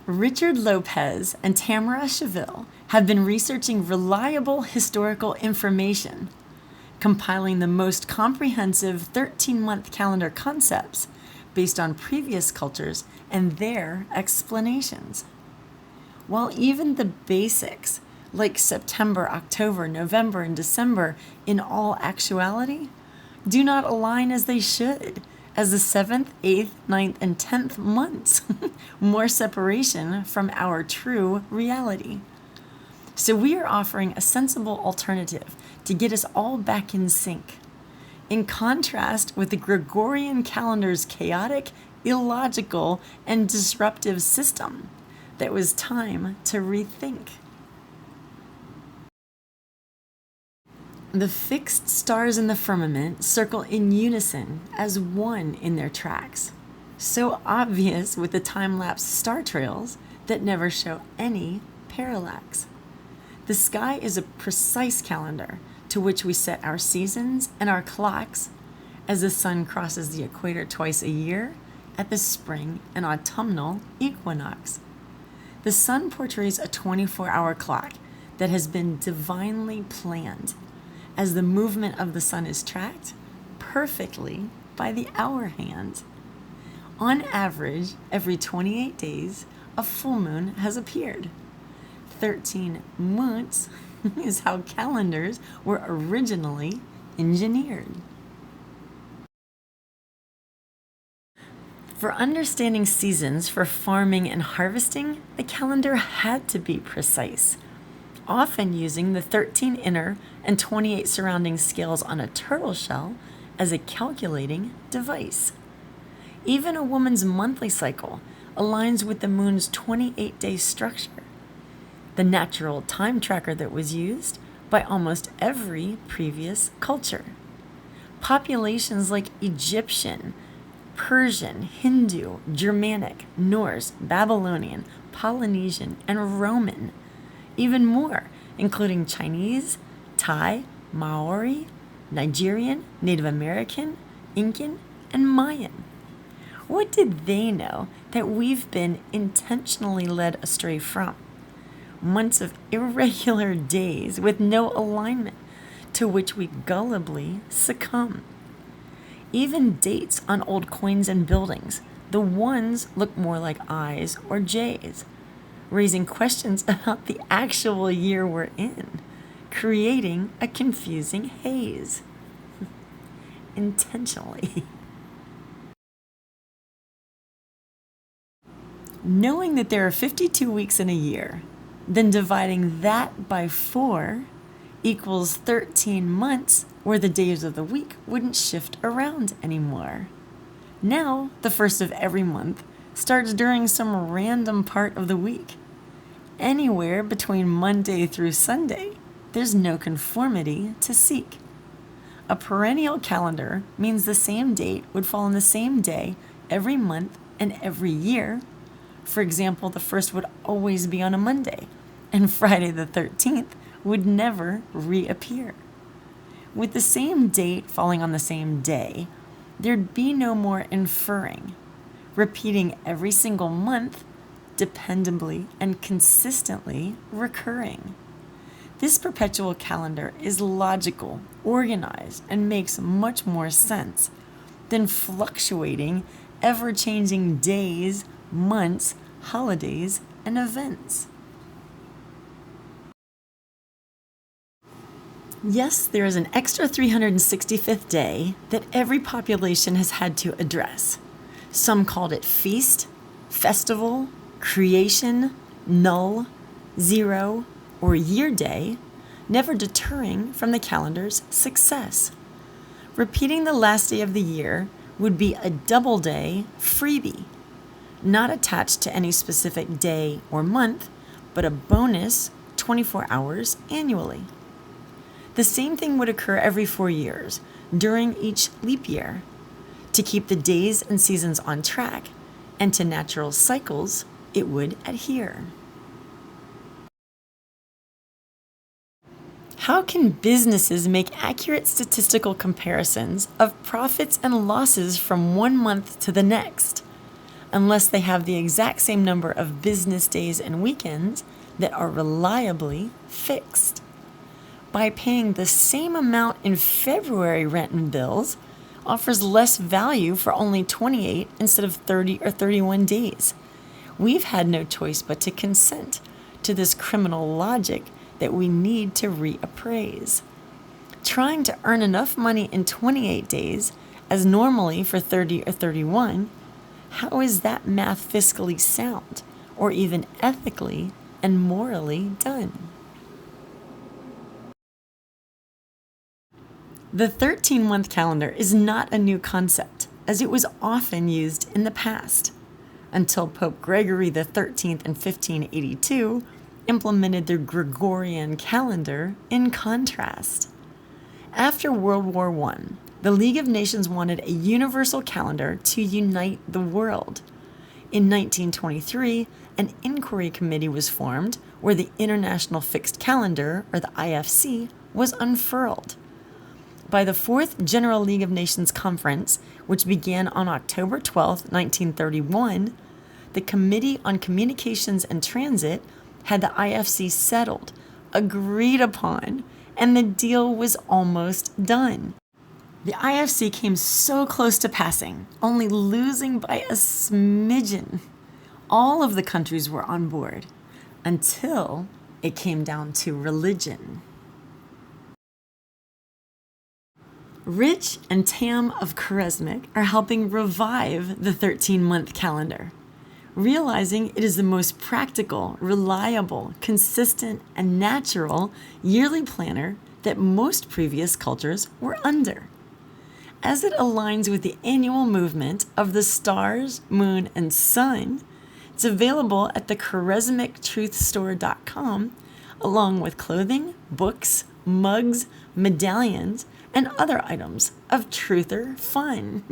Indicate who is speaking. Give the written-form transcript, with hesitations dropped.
Speaker 1: Richard Lopez and Tamara Cheville have been researching reliable historical information, compiling the most comprehensive 13-month calendar concepts based on previous cultures and their explanations. While even the basics, like September, October, November, and December, in all actuality, do not align as they should, as the 7th, 8th, 9th, and 10th months, more separation from our true reality. So we are offering a sensible alternative to get us all back in sync. In contrast with the Gregorian calendar's chaotic, illogical, and disruptive system that was time to rethink. The fixed stars in the firmament circle in unison as one in their tracks, so obvious with the time-lapse star trails that never show any parallax. The sky is a precise calendar to which we set our seasons and our clocks as the sun crosses the equator twice a year at the spring and autumnal equinox. The sun portrays a 24-hour clock that has been divinely planned, as the movement of the sun is tracked perfectly by the hour hand. On average, every 28 days, a full moon has appeared. 13 months is how calendars were originally engineered. For understanding seasons for farming and harvesting, the calendar had to be precise, often using the 13 inner and 28 surrounding scales on a turtle shell as a calculating device. Even a woman's monthly cycle aligns with the moon's 28-day structure, the natural time tracker that was used by almost every previous culture. Populations like Egyptian, Persian, Hindu, Germanic, Norse, Babylonian, Polynesian, and Roman, even more, including Chinese, Thai, Maori, Nigerian, Native American, Incan, and Mayan. What did they know that we've been intentionally led astray from? Months of irregular days with no alignment, to which we gullibly succumb. Even dates on old coins and buildings, the ones look more like I's or J's, raising questions about the actual year we're in, creating a confusing haze. Intentionally. Knowing that there are 52 weeks in a year, then dividing that by 4 equals 13 months where the days of the week wouldn't shift around anymore. Now, the first of every month starts during some random part of the week. Anywhere between Monday through Sunday, there's no conformity to seek. A perennial calendar means the same date would fall on the same day every month and every year. For example, the first would always be on a Monday, and Friday the 13th would never reappear. With the same date falling on the same day, there'd be no more inferring, repeating every single month, dependably and consistently recurring. This perpetual calendar is logical, organized, and makes much more sense than fluctuating, ever-changing days, months, holidays, and events. Yes, there is an extra 365th day that every population has had to address. Some called it feast, festival, creation, null, zero, or year day, never deterring from the calendar's success. Repeating the last day of the year would be a double day freebie, not attached to any specific day or month, but a bonus 24 hours annually. The same thing would occur every 4 years, during each leap year, to keep the days and seasons on track, and to natural cycles it would adhere. How can businesses make accurate statistical comparisons of profits and losses from one month to the next? unless they have the exact same number of business days and weekends that are reliably fixed. By paying the same amount in February rent and bills offers less value for only 28 instead of 30 or 31 days. We've had no choice but to consent to this criminal logic that we need to reappraise. Trying to earn enough money in 28 days as normally for 30 or 31, how is that math fiscally sound or even ethically and morally done? The 13-month calendar is not a new concept, as it was often used in the past, until Pope Gregory XIII in 1582 implemented the Gregorian calendar in contrast. After World War I, the League of Nations wanted a universal calendar to unite the world. In 1923, an inquiry committee was formed where the International Fixed Calendar, or the IFC, was unfurled. By the Fourth General League of Nations Conference, which began on October 12, 1931, the Committee on Communications and Transit had the IFC settled, agreed upon, and the deal was almost done. The IFC came so close to passing, only losing by a smidgen. All of the countries were on board, until it came down to religion. Rich and Tam of Keresmic are helping revive the 13-month calendar, realizing it is the most practical, reliable, consistent, and natural yearly planner that most previous cultures were under. As it aligns with the annual movement of the stars, moon, and sun, it's available at the KeresmicTruthStore.com, along with clothing, books, mugs, medallions, and other items of truther fun.